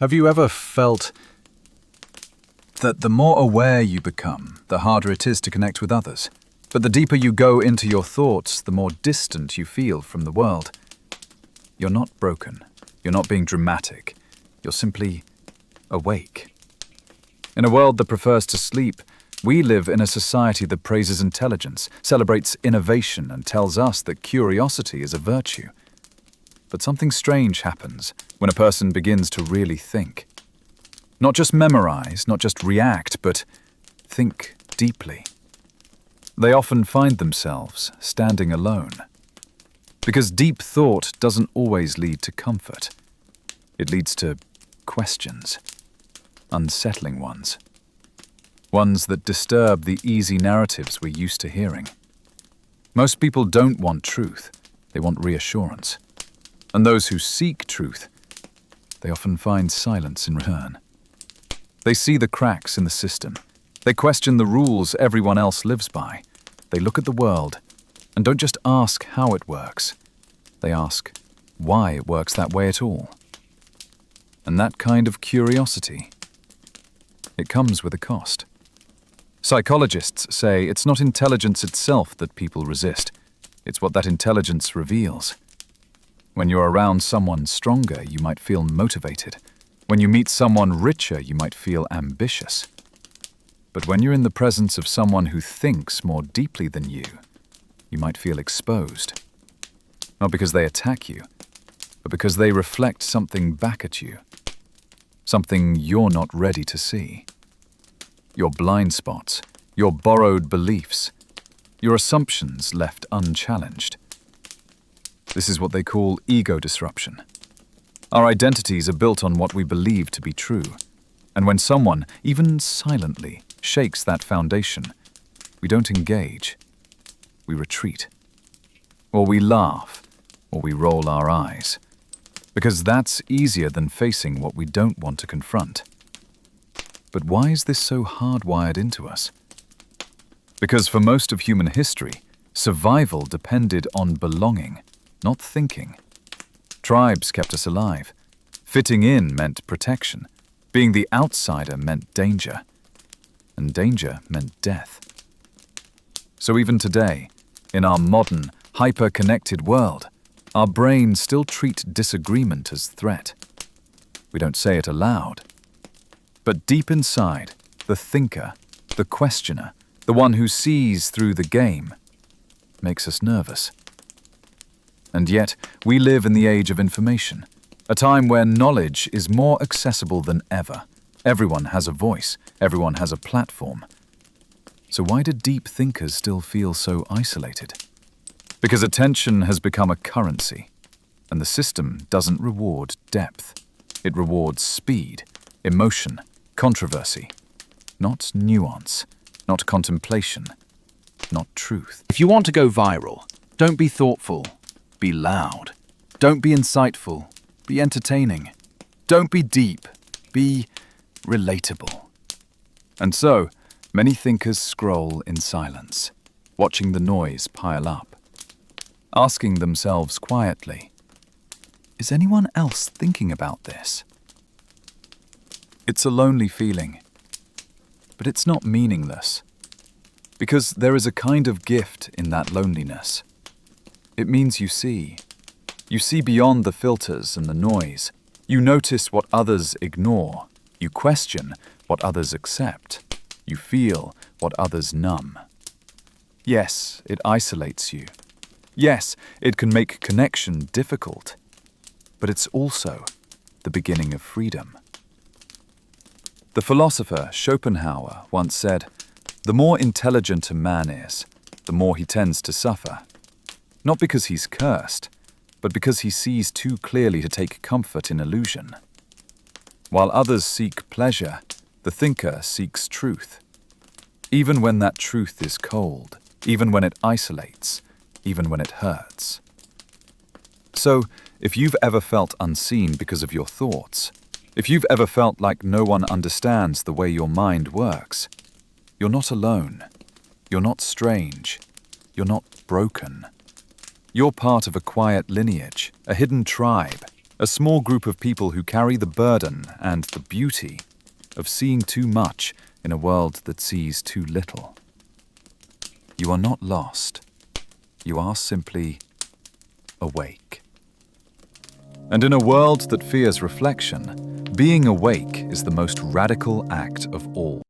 Have you ever felt that the more aware you become, the harder it is to connect with others? But the deeper you go into your thoughts, the more distant you feel from the world. You're not broken. You're not being dramatic. You're simply awake. In a world that prefers to sleep, we live in a society that praises intelligence, celebrates innovation, and tells us that curiosity is a virtue. But something strange happens when a person begins to really think. Not just memorize, not just react, but think deeply. They often find themselves standing alone. Because deep thought doesn't always lead to comfort. It leads to questions, unsettling ones. Ones that disturb the easy narratives we're used to hearing. Most people don't want truth, they want reassurance. And those who seek truth, they often find silence in return. They see the cracks in the system. They question the rules everyone else lives by. They look at the world and don't just ask how it works. They ask why it works that way at all. And that kind of curiosity, it comes with a cost. Psychologists say it's not intelligence itself that people resist. It's what that intelligence reveals. When you're around someone stronger, you might feel motivated. When you meet someone richer, you might feel ambitious. But when you're in the presence of someone who thinks more deeply than you might feel exposed. Not because they attack you, but because they reflect something back at you. Something you're not ready to see. Your blind spots, your borrowed beliefs, your assumptions left unchallenged. This is what they call ego disruption. Our identities are built on what we believe to be true. And when someone, even silently, shakes that foundation, we don't engage. We retreat. Or we laugh, or we roll our eyes. Because that's easier than facing what we don't want to confront. But why is this so hardwired into us? Because for most of human history, survival depended on belonging, not thinking. Tribes kept us alive. Fitting in meant protection. Being the outsider meant danger. And danger meant death. So even today, in our modern, hyper-connected world, our brains still treat disagreement as threat. We don't say it aloud. But deep inside, the thinker, the questioner, the one who sees through the game, makes us nervous. And yet, we live in the age of information, a time where knowledge is more accessible than ever. Everyone has a voice, everyone has a platform. So why do deep thinkers still feel so isolated? Because attention has become a currency, and the system doesn't reward depth. It rewards speed, emotion, controversy, not nuance, not contemplation, not truth. If you want to go viral, don't be thoughtful, be loud. Don't be insightful, be entertaining. Don't be deep, be relatable. And so, many thinkers scroll in silence, watching the noise pile up, asking themselves quietly, is anyone else thinking about this? It's a lonely feeling, but it's not meaningless, because there is a kind of gift in that loneliness. It means you see. You see beyond the filters and the noise. You notice what others ignore. You question what others accept. You feel what others numb. Yes, it isolates you. Yes, it can make connection difficult. But it's also the beginning of freedom. The philosopher Schopenhauer once said, "The more intelligent a man is, the more he tends to suffer. Not because he's cursed, but because he sees too clearly to take comfort in illusion. While others seek pleasure, the thinker seeks truth. Even when that truth is cold, even when it isolates, even when it hurts." So, if you've ever felt unseen because of your thoughts, if you've ever felt like no one understands the way your mind works, you're not alone. You're not strange. You're not broken. You're part of a quiet lineage, a hidden tribe, a small group of people who carry the burden and the beauty of seeing too much in a world that sees too little. You are not lost. You are simply awake. And in a world that fears reflection, being awake is the most radical act of all.